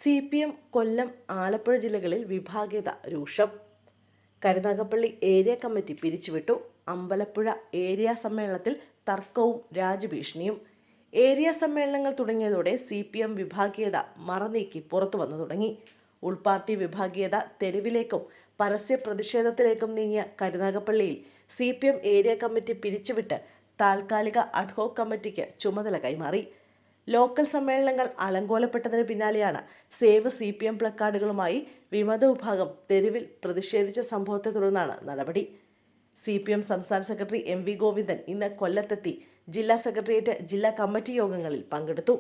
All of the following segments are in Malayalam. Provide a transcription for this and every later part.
CPM കൊല്ലം, ആലപ്പുഴ ജില്ലകളിൽ വിഭാഗീയത രൂക്ഷം. കരുനാഗപ്പള്ളി ഏരിയ കമ്മിറ്റി പിരിച്ചുവിട്ടു. അമ്പലപ്പുഴ ഏരിയ സമ്മേളനത്തിൽ തർക്കവും രാജ്യഭീഷണിയും. ഏരിയ സമ്മേളനങ്ങൾ തുടങ്ങിയതോടെ CPM വിഭാഗീയത മറനീക്കി പുറത്തു വന്നു തുടങ്ങി. ഉൾപാർട്ടി വിഭാഗീയത തെരുവിലേക്കും പരസ്യ പ്രതിഷേധത്തിലേക്കും നീങ്ങിയ കരുനാഗപ്പള്ളിയിൽ CPM ഏരിയ കമ്മിറ്റി പിരിച്ചുവിട്ട് താൽക്കാലിക അഡ്ഹോക് കമ്മിറ്റിക്ക് ചുമതല കൈമാറി. ലോക്കൽ സമ്മേളനങ്ങൾ അലങ്കോലപ്പെട്ടതിന് പിന്നാലെയാണ് സേവ് CPM പ്ലക്കാർഡുകളുമായി വിമത വിഭാഗം തെരുവിൽ പ്രതിഷേധിച്ച സംഭവത്തെ തുടർന്നാണ് നടപടി. CPM സംസ്ഥാന സെക്രട്ടറി MV ഗോവിന്ദൻ ഇന്ന് കൊല്ലത്തെത്തി ജില്ലാ സെക്രട്ടേറിയറ്റ്, ജില്ലാ കമ്മിറ്റി യോഗങ്ങളിൽ പങ്കെടുത്തു.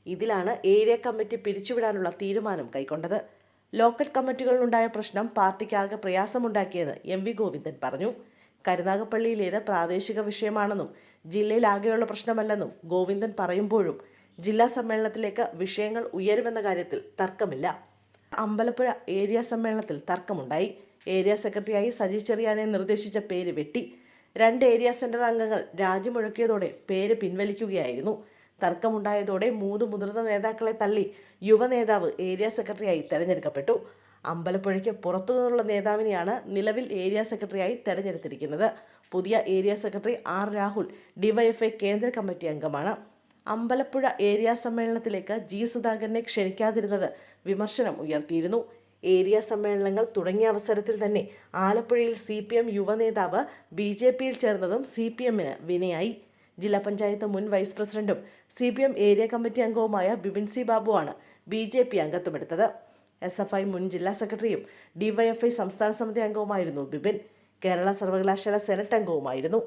ഇതിലാണ് ഏരിയ കമ്മിറ്റി പിരിച്ചുവിടാനുള്ള തീരുമാനം കൈക്കൊണ്ടത്. ലോക്കൽ കമ്മിറ്റികളിലുണ്ടായ പ്രശ്നം പാർട്ടിക്കാകെ പ്രയാസമുണ്ടാക്കിയെന്ന് MV ഗോവിന്ദൻ പറഞ്ഞു. കരുനാഗപ്പള്ളിയിലേത് പ്രാദേശിക വിഷയമാണെന്നും ജില്ലയിലാകെയുള്ള പ്രശ്നമല്ലെന്നും ഗോവിന്ദൻ പറയുമ്പോഴും ജില്ലാ സമ്മേളനത്തിലേക്ക് വിഷയങ്ങൾ ഉയരുമെന്ന കാര്യത്തിൽ തർക്കമില്ല. അമ്പലപ്പുഴ ഏരിയ സമ്മേളനത്തിൽ തർക്കമുണ്ടായി. ഏരിയ സെക്രട്ടറിയായി സജി ചെറിയാനെ നിർദ്ദേശിച്ച പേര് വെട്ടി. 2 ഏരിയ സെന്റർ അംഗങ്ങൾ രാജിമുഴക്കിയതോടെ പേര് പിൻവലിക്കുകയായിരുന്നു. തർക്കമുണ്ടായതോടെ 3 മുതിർന്ന നേതാക്കളെ തള്ളി യുവ നേതാവ് ഏരിയ സെക്രട്ടറിയായി തെരഞ്ഞെടുക്കപ്പെട്ടു. അമ്പലപ്പുഴയ്ക്ക് പുറത്തുനിന്നുള്ള നേതാവിനെയാണ് നിലവിൽ ഏരിയ സെക്രട്ടറിയായി തെരഞ്ഞെടുത്തിരിക്കുന്നത്. പുതിയ area secretary R Rahul DYFI കേന്ദ്ര കമ്മിറ്റി അംഗമാണ്. അമ്പലപ്പുഴ ഏരിയ സമ്മേളനത്തിലേക്ക് G സുധാകരനെ ക്ഷണിക്കാതിരുന്നത് വിമർശനം ഉയർത്തിയിരുന്നു. ഏരിയ സമ്മേളനങ്ങൾ തുടങ്ങിയ അവസരത്തിൽ തന്നെ ആലപ്പുഴയിൽ CPM യുവ നേതാവ് BJPയിൽ ചേർന്നതും CPMന് വിനയായി. ജില്ലാ പഞ്ചായത്ത് മുൻ വൈസ് പ്രസിഡന്റും CPM ഏരിയ കമ്മിറ്റി അംഗവുമായ ബിപിൻ C ബാബുവാണ് BJP അംഗത്വമെടുത്തത്. SFI മുൻ ജില്ലാ സെക്രട്ടറിയും DYFI സംസ്ഥാന സമിതി അംഗവുമായിരുന്നു ബിപിൻ. കേരള സർവകലാശാല സെനറ്റ് അംഗവുമായിരുന്നു.